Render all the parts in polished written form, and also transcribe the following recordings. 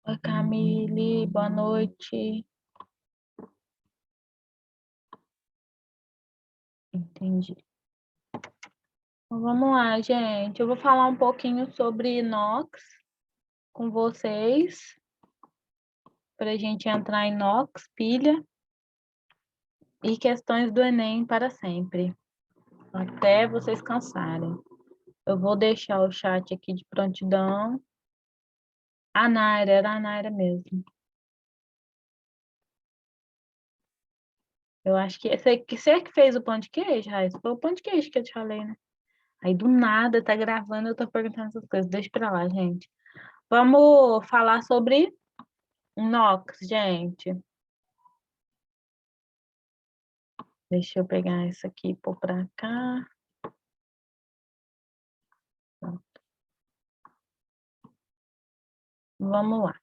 Oi, Camille, boa noite. Entendi. Então, vamos lá, gente. Eu vou falar um pouquinho sobre inox com vocês, para a gente entrar em inox, pilha e questões do Enem para sempre, até vocês cansarem. Eu vou deixar o chat aqui de prontidão. A Naira, era a Naira mesmo. Eu acho que você que fez o pão de queijo, Raíssa? Foi o pão de queijo que eu te falei, né? Aí do nada tá gravando, eu tô perguntando essas coisas. Deixa pra lá, gente. Vamos falar sobre inox, gente. Deixa eu pegar isso aqui e pôr pra cá. Vamos lá.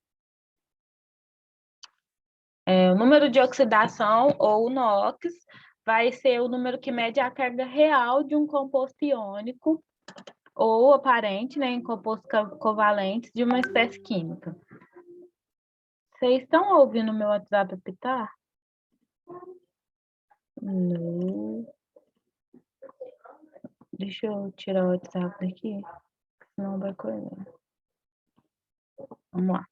O número de oxidação, ou NOx, vai ser o número que mede a carga real de um composto iônico ou aparente, né, em compostos covalentes de uma espécie química. Vocês estão ouvindo o meu WhatsApp apitar? Não. Deixa eu tirar o WhatsApp daqui, senão vai correr. Vamos lá.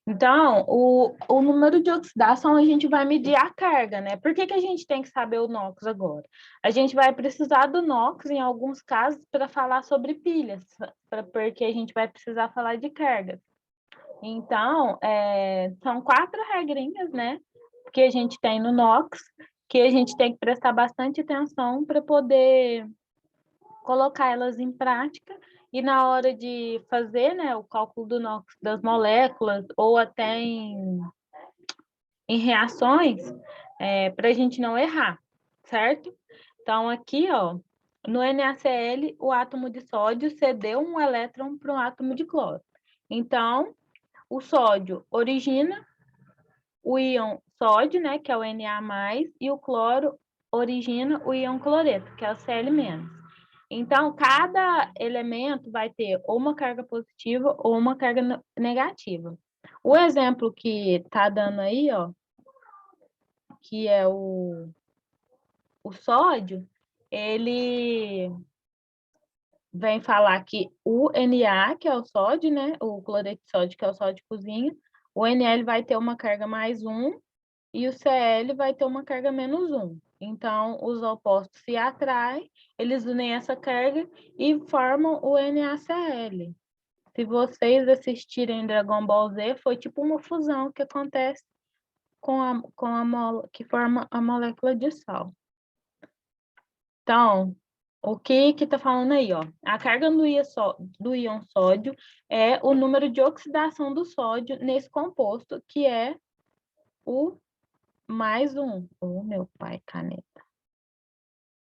Então, o número de oxidação a gente vai medir a carga, né? Por que a gente tem que saber o NOx agora? A gente vai precisar do NOx em alguns casos para falar sobre pilhas, porque a gente vai precisar falar de cargas. Então, são 4 regrinhas, né? Que a gente tem no NOx, que a gente tem que prestar bastante atenção para poder colocar elas em prática e na hora de fazer, né, o cálculo do NOx das moléculas ou até em reações, para a gente não errar, certo? Então, aqui, ó, no NaCl, o átomo de sódio cedeu um elétron para um átomo de cloro. Então, o sódio origina o íon sódio, né, que é o Na+, e o cloro origina o íon cloreto, que é o Cl-. Então, cada elemento vai ter ou uma carga positiva ou uma carga negativa. O exemplo que está dando aí, ó, que é o sódio, ele vem falar que o Na, que é o sódio, né? O cloreto de sódio, que é o sódio de cozinha, o Nl vai ter uma carga +1 e o Cl vai ter uma carga -1. Então, os opostos se atraem, eles unem essa carga e formam o NaCl. Se vocês assistirem Dragon Ball Z, foi tipo uma fusão que acontece que forma a molécula de sal. Então, o que está falando aí, ó? A carga do íon sódio é o número de oxidação do sódio nesse composto, que é o +1. Oh, meu pai, caneta.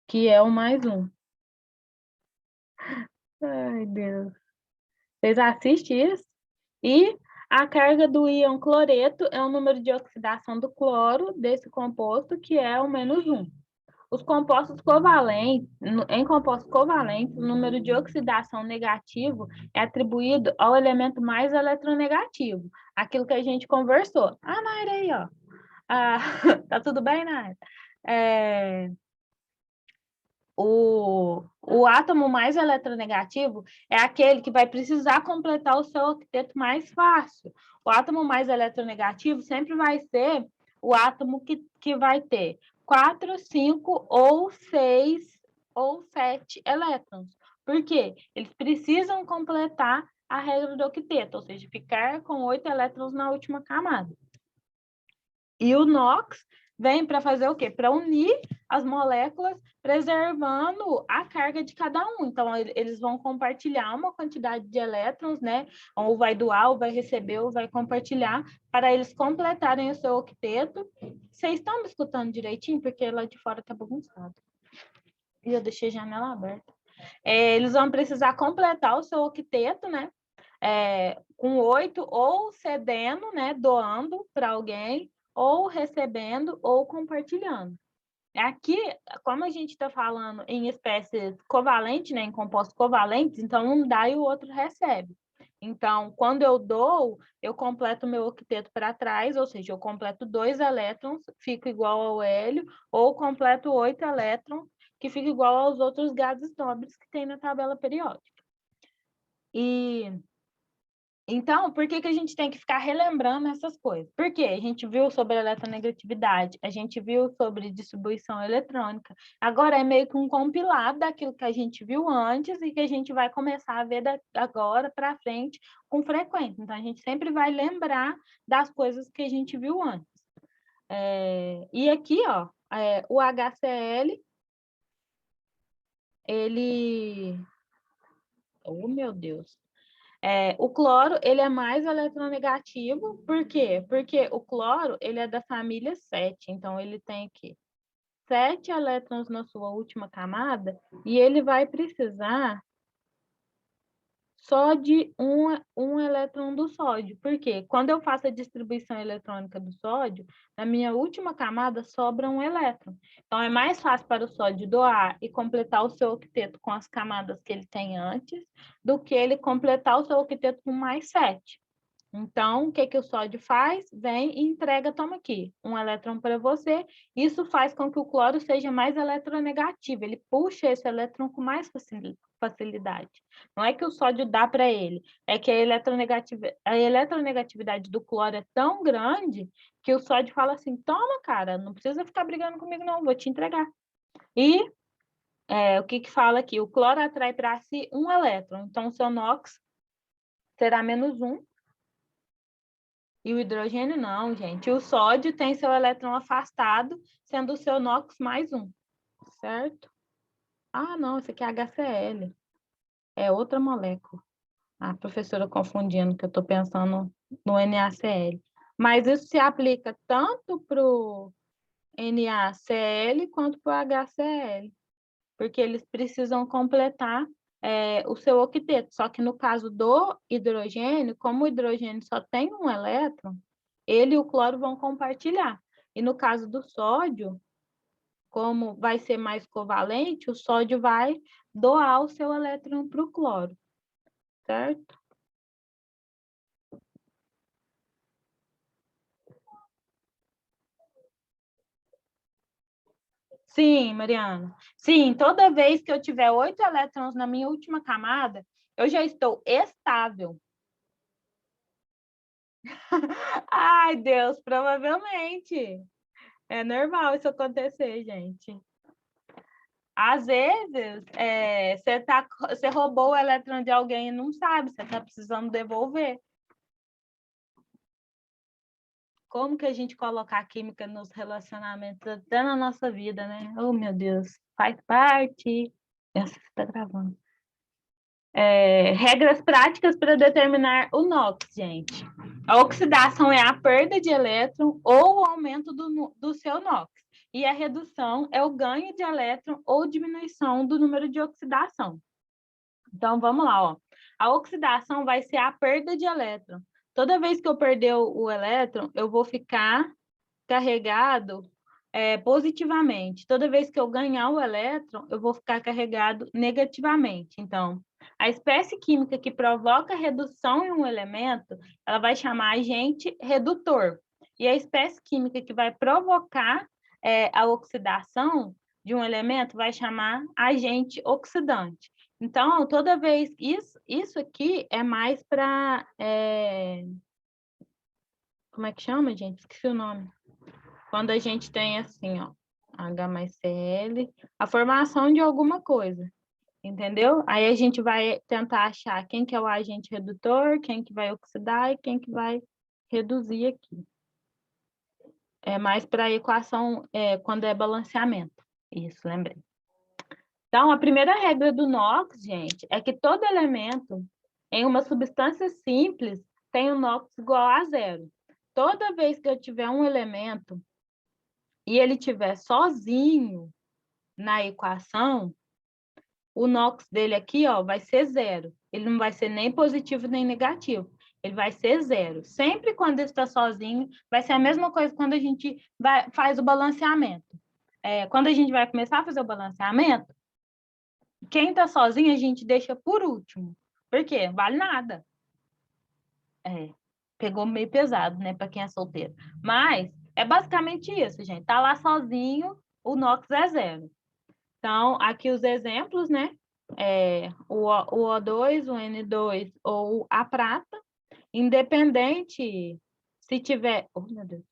Que é o +1. Ai, Deus. Vocês assistem isso? E a carga do íon cloreto é o número de oxidação do cloro desse composto, que é o -1. Os compostos covalentes, em compostos covalentes, o número de oxidação negativo é atribuído ao elemento mais eletronegativo, aquilo que a gente conversou. Ah, Naira aí, ó. Ah, tá tudo bem, Naira? O átomo mais eletronegativo é aquele que vai precisar completar o seu octeto mais fácil. O átomo mais eletronegativo sempre vai ser o átomo que vai ter 4, 5 ou 6 ou 7 elétrons. Por quê? Eles precisam completar a regra do octeto, ou seja, ficar com 8 elétrons na última camada. E o NOx vem para fazer o quê? Para unir as moléculas, preservando a carga de cada um. Então, eles vão compartilhar uma quantidade de elétrons, né? Ou vai doar, ou vai receber, ou vai compartilhar, para eles completarem o seu octeto. Vocês estão me escutando direitinho? Porque lá de fora está bagunçado. E eu deixei a janela aberta. Eles vão precisar completar o seu octeto, né? Com 8, ou cedendo, né? Doando para alguém, ou recebendo, ou compartilhando. Aqui, como a gente está falando em espécies covalentes, né, em compostos covalentes, então um dá e o outro recebe. Então, quando eu dou, eu completo o meu octeto para trás, ou seja, eu completo 2 elétrons, fico igual ao hélio, ou completo 8 elétrons, que fica igual aos outros gases nobres que tem na tabela periódica. E então, por que que a gente tem que ficar relembrando essas coisas? Porque a gente viu sobre eletronegatividade, a gente viu sobre distribuição eletrônica. Agora é meio que um compilado daquilo que a gente viu antes e que a gente vai começar a ver agora para frente com frequência. Então, a gente sempre vai lembrar das coisas que a gente viu antes. E aqui, ó, o HCl, ele... Oh, meu Deus! O cloro, ele é mais eletronegativo, por quê? Porque o cloro, ele é da família 7, então ele tem aqui 7 elétrons na sua última camada, e ele vai precisar só de um elétron do sódio. Por quê? Quando eu faço a distribuição eletrônica do sódio, na minha última camada sobra um elétron. Então, é mais fácil para o sódio doar e completar o seu octeto com as camadas que ele tem antes, do que ele completar o seu octeto com mais 7. Então, o que que o sódio faz? Vem e entrega, toma aqui, um elétron para você. Isso faz com que o cloro seja mais eletronegativo. Ele puxa esse elétron com mais facilidade. Não é que o sódio dá para ele, é que a eletronegatividade do cloro é tão grande que o sódio fala assim, toma, cara, não precisa ficar brigando comigo não, vou te entregar. E o que que fala aqui? O cloro atrai para si um elétron, então o seu NOx será -1. E o hidrogênio não, gente. O sódio tem seu elétron afastado, sendo o seu NOx mais 1, certo? Ah, não, esse aqui é HCl. É outra molécula. A professora confundindo, que eu estou pensando no NaCl. Mas isso se aplica tanto para o NaCl quanto para o HCl, porque eles precisam completar o seu octeto. Só que no caso do hidrogênio, como o hidrogênio só tem um elétron, ele e o cloro vão compartilhar. E no caso do sódio, como vai ser mais covalente, o sódio vai doar o seu elétron para o cloro, certo? Sim, Mariana. Sim, toda vez que eu tiver 8 elétrons na minha última camada, eu já estou estável. Ai, Deus, provavelmente. É normal isso acontecer, gente. Às vezes, você roubou o elétron de alguém e não sabe, você está precisando devolver. Como que a gente colocar a química nos relacionamentos até na nossa vida, né? Oh, meu Deus, faz parte. Essa está gravando. Regras práticas para determinar o NOx, gente. A oxidação é a perda de elétron ou o aumento do seu NOx. E a redução é o ganho de elétron ou diminuição do número de oxidação. Então, vamos lá, ó. A oxidação vai ser a perda de elétron. Toda vez que eu perder o elétron, eu vou ficar carregado positivamente. Toda vez que eu ganhar o elétron, eu vou ficar carregado negativamente. Então, a espécie química que provoca redução em um elemento, ela vai chamar agente redutor. E a espécie química que vai provocar a oxidação de um elemento vai chamar agente oxidante. Então, toda vez... Isso aqui é mais para... como é que chama, gente? Esqueci o nome. Quando a gente tem assim, ó, H mais Cl, a formação de alguma coisa, entendeu? Aí a gente vai tentar achar quem que é o agente redutor, quem que vai oxidar e quem que vai reduzir aqui. É mais para a equação, quando é balanceamento. Isso, lembrei. Então, a primeira regra do NOx, gente, é que todo elemento em uma substância simples tem o NOx igual a 0. Toda vez que eu tiver um elemento e ele estiver sozinho na equação, o NOx dele aqui, ó, vai ser 0. Ele não vai ser nem positivo nem negativo. Ele vai ser 0. Sempre quando ele está sozinho, vai ser a mesma coisa quando a gente faz o balanceamento. Quando a gente vai começar a fazer o balanceamento, quem está sozinho a gente deixa por último. Por quê? Vale nada. pegou meio pesado, né, para quem é solteiro. Mas é basicamente isso, gente. Tá lá sozinho, o NOx é zero. Então, aqui os exemplos, né? O O2, o N2 ou a prata, independente se tiver. Oh, meu Deus.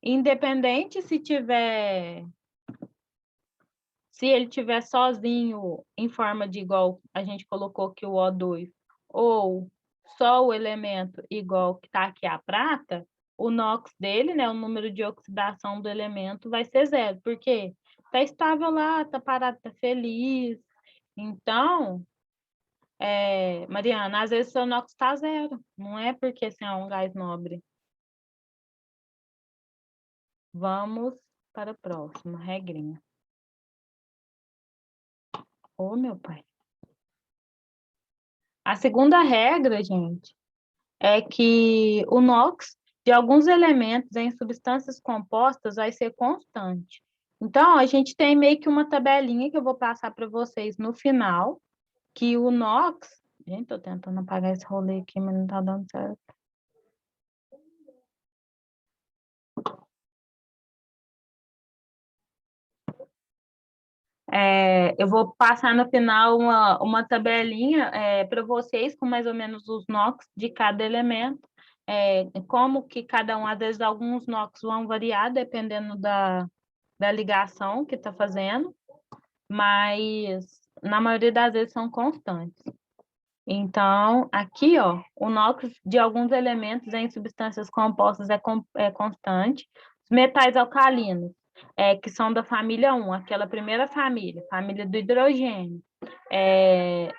Independente se tiver. Se ele tiver sozinho em forma de igual a gente colocou que o O2, ou só o elemento igual que está aqui a prata, o NOx dele, né, o número de oxidação do elemento vai ser zero, porque está estável lá, está parado, está feliz. Então, Mariana, às vezes seu NOx está zero, não é porque assim, é um gás nobre. Vamos para a próxima regrinha. Ô, meu pai. A segunda regra, gente, é que o NOx de alguns elementos em substâncias compostas vai ser constante. Então, a gente tem meio que uma tabelinha que eu vou passar para vocês no final, que o NOx... Gente, estou tentando apagar esse rolê aqui, mas não está dando certo. Eu vou passar no final uma tabelinha para vocês com mais ou menos os NOx de cada elemento, como que cada um, às vezes alguns NOx vão variar dependendo da ligação que está fazendo, mas na maioria das vezes são constantes. Então, aqui, ó, o NOx de alguns elementos em substâncias compostas é constante. Os metais alcalinos, que são da família 1, aquela primeira família do hidrogênio,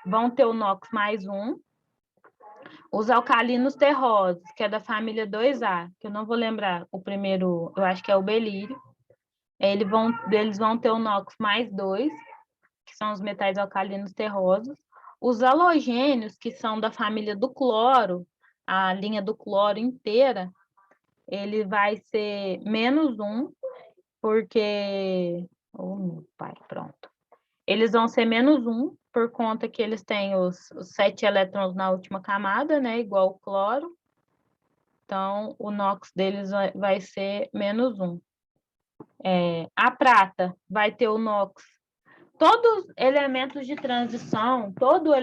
vão ter o NOx mais 1. Os alcalinos terrosos, que é da família 2A, que eu não vou lembrar o primeiro, eu acho que é o belírio, eles vão ter o NOx mais 2, que são os metais alcalinos terrosos. Os halogênios, que são da família do cloro, a linha do cloro inteira, ele vai ser menos 1, porque... Oh, meu pai, pronto. Eles vão ser menos 1, por conta que eles têm os 7 elétrons na última camada, né? Igual o cloro. Então, o NOx deles vai ser menos 1. A prata vai ter o NOx. Todos os elementos de transição, todos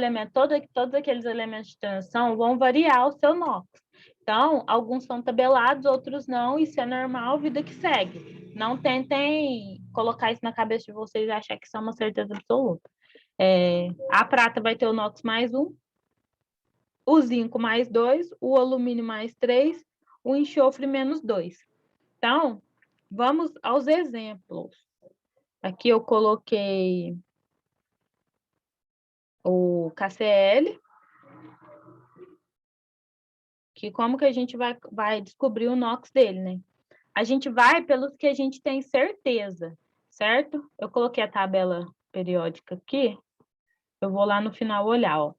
aqueles elementos de transição vão variar o seu NOx. Então, alguns são tabelados, outros não, isso é normal, vida que segue. Não tentem colocar isso na cabeça de vocês e achar que isso é uma certeza absoluta. A prata vai ter o NOx mais 1, o zinco mais 2, o alumínio mais 3, o enxofre menos 2. Então, vamos aos exemplos. Aqui eu coloquei o KCl, que como que a gente vai descobrir o NOx dele, né? A gente vai pelos que a gente tem certeza, certo? Eu coloquei a tabela periódica aqui, eu vou lá no final olhar, ó.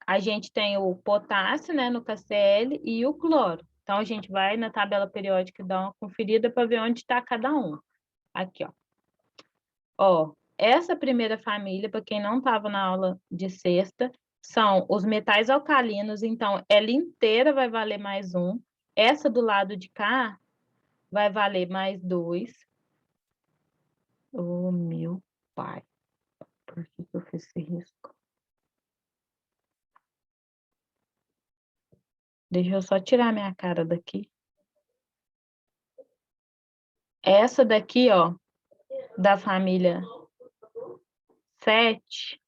A gente tem o potássio, né, no KCl e o cloro. Então, a gente vai na tabela periódica e dá uma conferida para ver onde está cada um. Aqui, ó. Ó, essa primeira família, para quem não estava na aula de sexta, são os metais alcalinos, então ela inteira vai valer mais 1. Essa do lado de cá vai valer mais 2. Oh, meu pai, por que eu fiz esse risco? Deixa eu só tirar minha cara daqui. Essa daqui, ó, da família 7,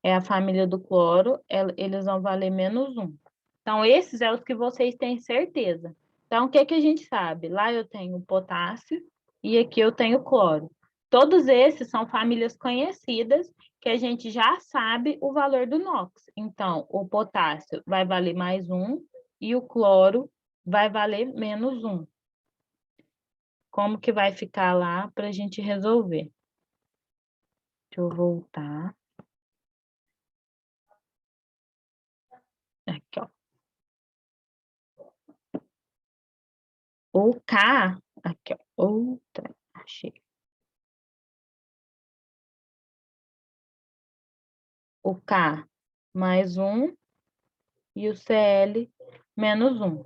é a família do cloro, eles vão valer menos 1. Então, esses são os que vocês têm certeza. Então, o que a gente sabe? Lá eu tenho potássio e aqui eu tenho cloro. Todos esses são famílias conhecidas que a gente já sabe o valor do NOx. Então, o potássio vai valer mais 1 e o cloro vai valer menos 1. Como que vai ficar lá para a gente resolver? Deixa eu voltar. Aqui, ó. O K, aqui, ó, outra, achei. O K mais 1 e o CL menos 1,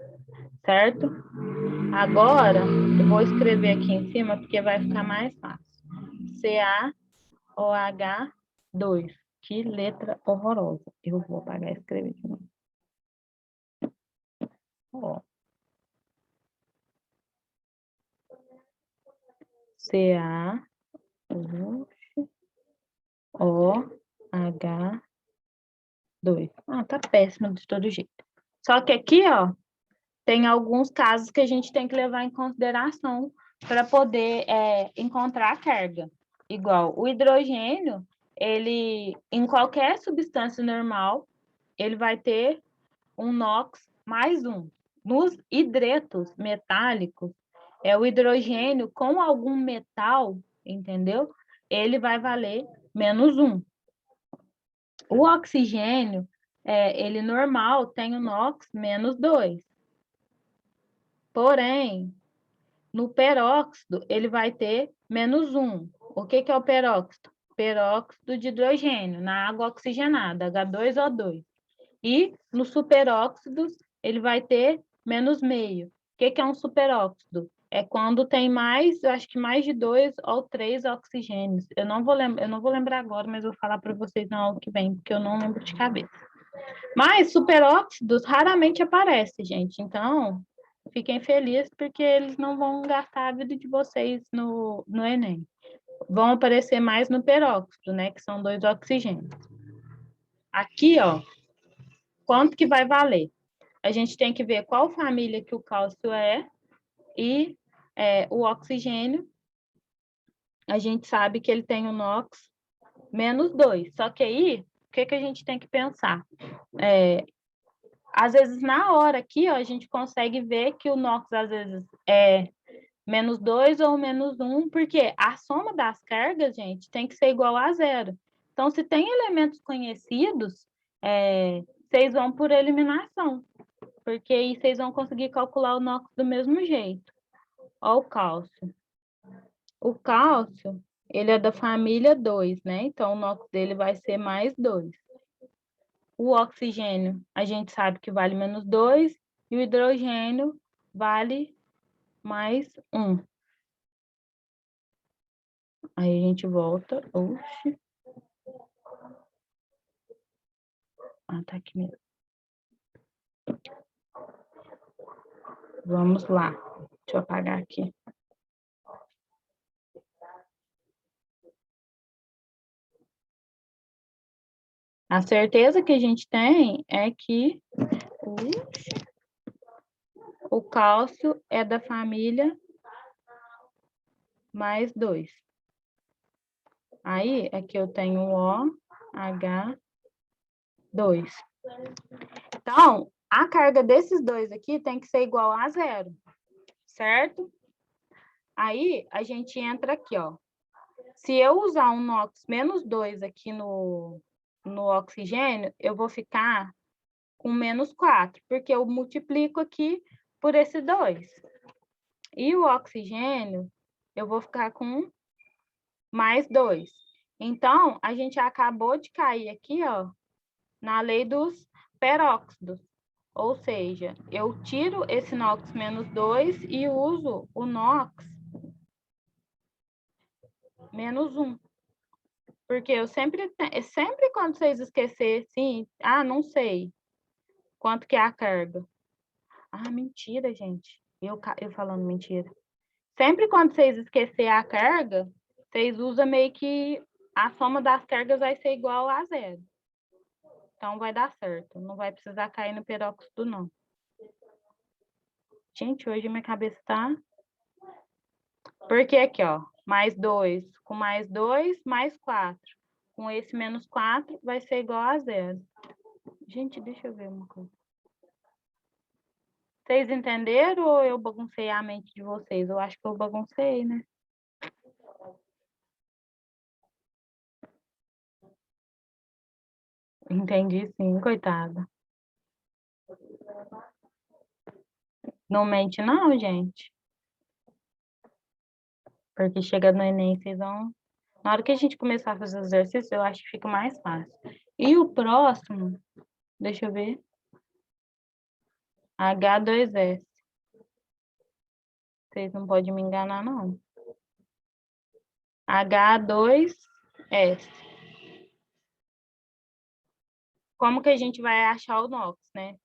certo? Agora, eu vou escrever aqui em cima, porque vai ficar mais fácil. CaOH2. Que letra horrorosa. Eu vou apagar e escrever de novo. Ó. CaOH2. Ah, tá péssimo de todo jeito. Só que aqui, ó, tem alguns casos que a gente tem que levar em consideração para poder encontrar a carga. Igual o hidrogênio, ele, em qualquer substância normal, ele vai ter um NOx mais 1. Nos hidretos metálicos, o hidrogênio com algum metal, entendeu? Ele vai valer menos 1. O oxigênio, ele normal, tem o NOx menos 2. Porém, no peróxido, ele vai ter menos 1. O que é o peróxido? Peróxido de hidrogênio, na água oxigenada, H2O2. E no superóxidos, ele vai ter menos meio. O que é um superóxido? É quando tem mais, eu acho que mais de 2 ou 3 oxigênios. Eu não vou lembrar agora, mas eu vou falar para vocês na aula que vem, porque eu não lembro de cabeça. Mas superóxidos raramente aparecem, gente. Então, fiquem felizes, porque eles não vão gastar a vida de vocês no Enem. Vão aparecer mais no peróxido, né? Que são 2 oxigênios. Aqui, ó, quanto que vai valer? A gente tem que ver qual família que o cálcio e o oxigênio, a gente sabe que ele tem o NOx menos 2. Só que aí, o que a gente tem que pensar? Às vezes, na hora aqui, ó, a gente consegue ver que o NOx, às vezes, é menos 2 ou menos 1, porque a soma das cargas, gente, tem que ser igual a 0. Então, se tem elementos conhecidos, vocês vão por eliminação, porque aí vocês vão conseguir calcular o NOx do mesmo jeito. Ó o cálcio. O cálcio, ele é da família 2, né? Então, o NOx dele vai ser mais 2. O oxigênio, a gente sabe que vale menos 2, e o hidrogênio vale mais 1. Aí a gente volta. Oxi. Ah, tá aqui mesmo. Vamos lá. Deixa eu apagar aqui. A certeza que a gente tem é que o cálcio é da família mais 2. Aí, aqui eu tenho o OH2. Então, a carga desses dois aqui tem que ser igual a 0, certo? Aí, a gente entra aqui, ó. Se eu usar um NOx menos 2 aqui no oxigênio, eu vou ficar com menos 4, porque eu multiplico aqui por esse 2. E o oxigênio, eu vou ficar com mais 2. Então, a gente acabou de cair aqui, ó, na lei dos peróxidos. Ou seja, eu tiro esse NOx menos 2 e uso o NOx menos 1. Porque eu sempre quando vocês esquecerem, assim, não sei quanto que é a carga. Mentira, gente. Eu falando mentira. Sempre quando vocês esquecerem a carga, vocês usam meio que a soma das cargas vai ser igual a 0. Então, vai dar certo. Não vai precisar cair no peróxido, não. Gente, hoje minha cabeça tá... Porque aqui, ó, mais 2 com mais 2, mais 4. Com esse menos 4, vai ser igual a 0. Gente, deixa eu ver uma coisa. Vocês entenderam ou eu baguncei a mente de vocês? Eu acho que eu baguncei, né? Entendi, sim, coitada. Não mente não, gente. Porque chega no Enem, vocês vão... Na hora que a gente começar a fazer exercício, eu acho que fica mais fácil. E o próximo, deixa eu ver. H2S. Vocês não podem me enganar, não. H2S. Como que a gente vai achar o NOx, né?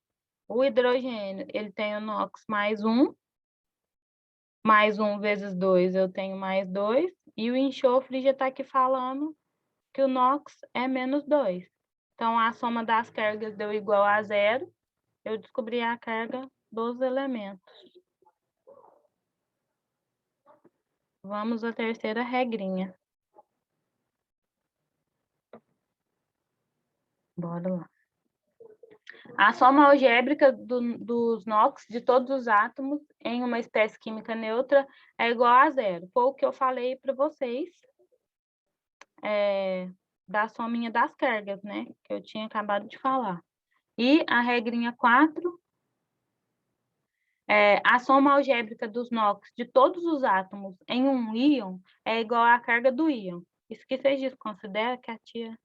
O hidrogênio, ele tem o NOx mais 1 vezes 2, eu tenho mais 2, e o enxofre já está aqui falando que o NOx é menos 2. Então, a soma das cargas deu igual a 0, eu descobri a carga dos elementos. Vamos à terceira regrinha. Bora lá. A soma algébrica dos NOx de todos os átomos em uma espécie química neutra é igual a 0. Foi o que eu falei para vocês da sominha das cargas, né? Que eu tinha acabado de falar. E a regrinha 4, a soma algébrica dos NOx de todos os átomos em um íon é igual à carga do íon. Esqueci disso, considera que a tia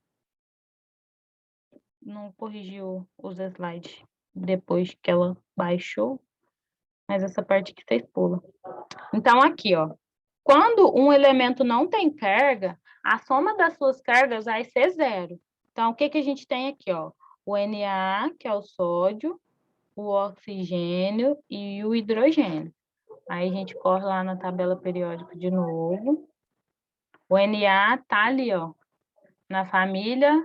não corrigiu os slides depois que ela baixou, mas essa parte aqui vocês pulam. Então, aqui, ó, quando um elemento não tem carga, a soma das suas cargas vai ser 0. Então, o que a gente tem aqui, ó? O Na, que é o sódio, o oxigênio e o hidrogênio. Aí a gente corre lá na tabela periódica de novo. O Na tá ali, ó, na família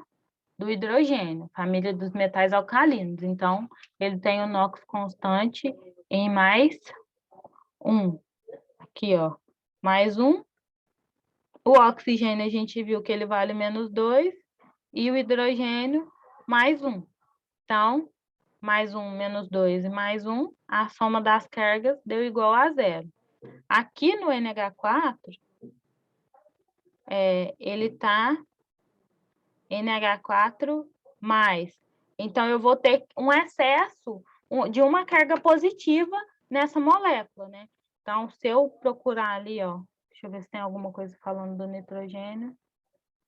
do hidrogênio, família dos metais alcalinos. Então, ele tem o NOx constante em mais 1. Aqui, ó, mais 1. O oxigênio, a gente viu que ele vale menos 2. E o hidrogênio, mais 1. Então, mais 1, menos 2 e mais 1, a soma das cargas deu igual a 0. Aqui no NH4, ele está NH4 mais. Então, eu vou ter um excesso de uma carga positiva nessa molécula, né? Então, se eu procurar ali, ó, deixa eu ver se tem alguma coisa falando do nitrogênio.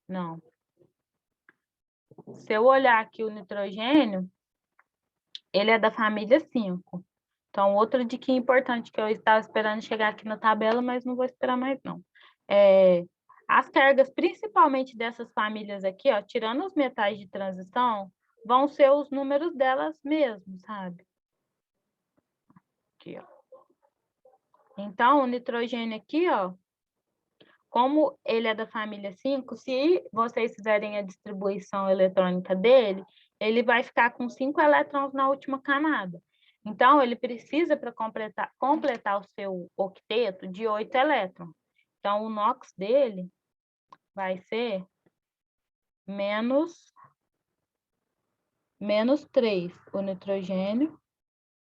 Não. Se eu olhar aqui o nitrogênio, ele é da família 5. Então, outra dica importante que eu estava esperando chegar aqui na tabela, mas não vou esperar mais, não. As cargas, principalmente dessas famílias aqui, ó, tirando os metais de transição, vão ser os números delas mesmo, sabe? Aqui, ó. Então, o nitrogênio aqui, ó, como ele é da família 5, se vocês fizerem a distribuição eletrônica dele, ele vai ficar com 5 elétrons na última camada. Então, ele precisa, para completar o seu octeto, de 8 elétrons. Então, o NOx dele vai ser menos 3. O nitrogênio,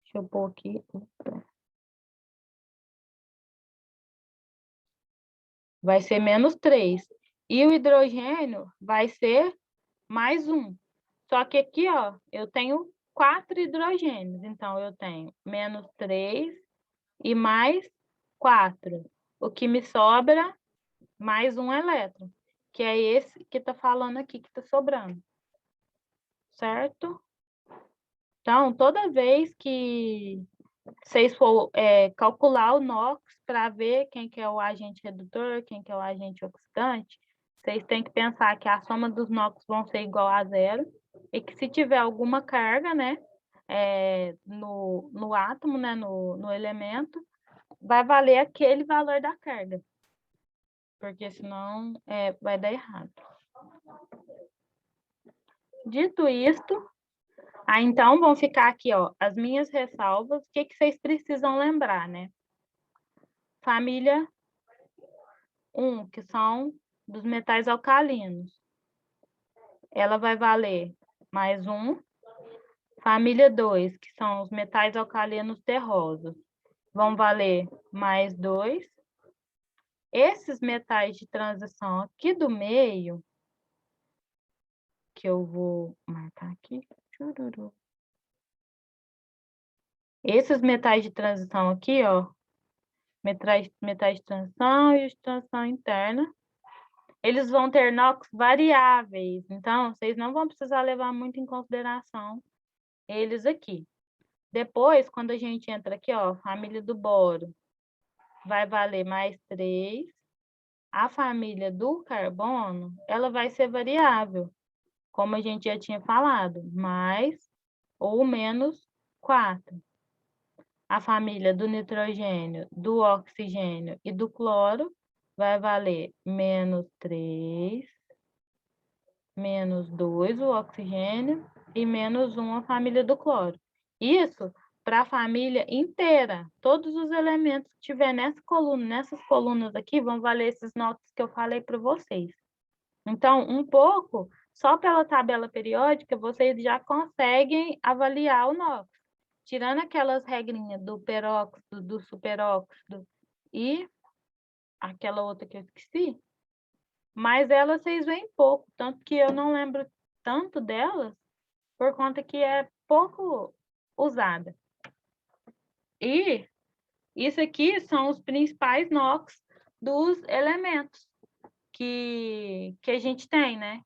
deixa eu pôr aqui. Vai ser menos 3. E o hidrogênio vai ser mais 1. Só que aqui, ó, eu tenho 4 hidrogênios. Então, eu tenho menos 3 e mais 4. O que me sobra, mais um elétron, que é esse que está falando aqui, que está sobrando. Certo? Então, toda vez que vocês for calcular o NOx para ver quem que é o agente redutor, quem que é o agente oxidante, vocês têm que pensar que a soma dos NOx vão ser igual a 0 e que se tiver alguma carga, né, no átomo, né, no elemento, vai valer aquele valor da carga, porque senão vai dar errado. Dito isto, então vão ficar aqui, ó, as minhas ressalvas, o que vocês precisam lembrar, né? Família 1, que são dos metais alcalinos. Ela vai valer mais 1. Família 2, que são os metais alcalinos terrosos, vão valer mais 2. Esses metais de transição aqui do meio, que eu vou marcar aqui. Esses metais de transição aqui, ó, metais de transição e de transição interna, eles vão ter NOx variáveis. Então, vocês não vão precisar levar muito em consideração eles aqui. Depois, quando a gente entra aqui, ó, família do boro, vai valer mais 3. A família do carbono, ela vai ser variável, como a gente já tinha falado, mais ou menos 4. A família do nitrogênio, do oxigênio e do cloro vai valer menos 3, menos 2 o oxigênio e menos 1 a família do cloro. Isso para a família inteira. Todos os elementos que tiver nessa coluna, nessas colunas aqui, vão valer esses notas que eu falei para vocês. Então, um pouco, só pela tabela periódica, vocês já conseguem avaliar o NOx. Tirando aquelas regrinhas do peróxido, do superóxido e aquela outra que eu esqueci, mas elas vocês veem pouco, tanto que eu não lembro tanto delas, por conta que é pouco usada. E isso aqui são os principais NOx dos elementos que a gente tem, né?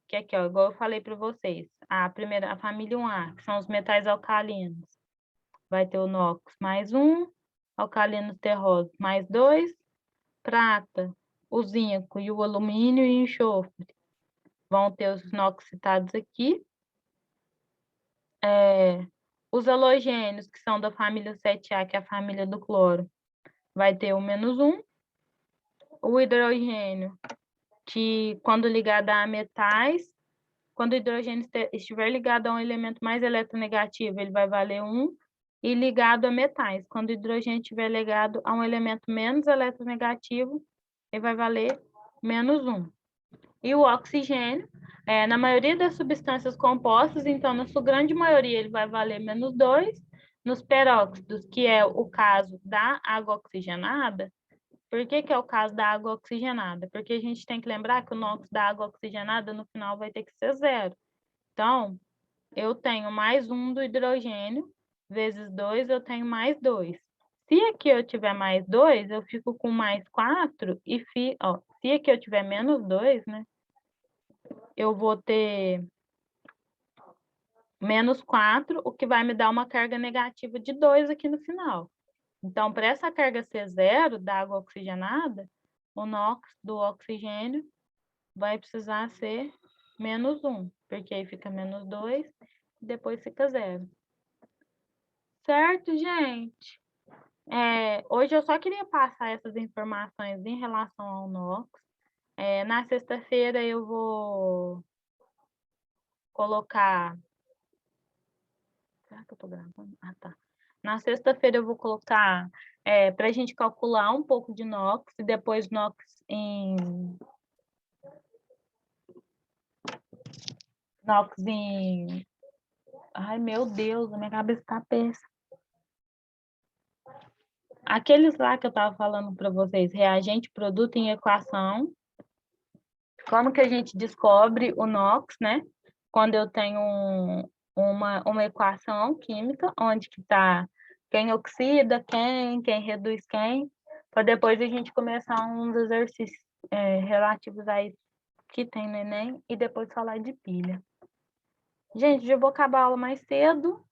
Que aqui, ó, igual eu falei para vocês, a família 1A, que são os metais alcalinos, vai ter o NOx mais 1, alcalinos terrosos mais 2, prata, o zinco e o alumínio e o enxofre vão ter os NOx citados aqui. Os halogênios, que são da família 7A, que é a família do cloro, vai ter o menos 1. O hidrogênio, que quando ligado a metais, quando o hidrogênio estiver ligado a um elemento mais eletronegativo, ele vai valer 1. E ligado a metais, quando o hidrogênio estiver ligado a um elemento menos eletronegativo, ele vai valer menos 1. E o oxigênio, na maioria das substâncias compostas, então, na sua grande maioria, ele vai valer menos 2. Nos peróxidos, que é o caso da água oxigenada. Por que é o caso da água oxigenada? Porque a gente tem que lembrar que o NOx da água oxigenada, no final, vai ter que ser 0. Então, eu tenho mais 1 do hidrogênio, vezes 2, eu tenho mais 2. Se aqui eu tiver mais 2, eu fico com mais 4 e se aqui eu tiver menos 2, né? Eu vou ter menos 4, o que vai me dar uma carga negativa de 2 aqui no final. Então, para essa carga ser 0 da água oxigenada, o NOx do oxigênio vai precisar ser menos 1, porque aí fica menos 2 e depois fica 0. Certo, gente? Hoje eu só queria passar essas informações em relação ao NOx. Na sexta-feira eu vou colocar... Será que eu tô gravando? Ah, tá. Na sexta-feira eu vou colocar para a gente calcular um pouco de NOx e depois NOx em... Ai, meu Deus, a minha cabeça tá péssima. Aqueles lá que eu estava falando para vocês, reagente, produto em equação. Como que a gente descobre o NOx, né? Quando eu tenho uma equação química, onde que está quem oxida, quem reduz quem, para depois a gente começar uns exercícios relativos a isso que tem no Enem e depois falar de pilha. Gente, já vou acabar a aula mais cedo,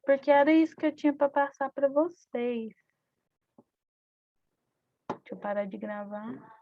porque era isso que eu tinha para passar para vocês. Deixa eu parar de gravar.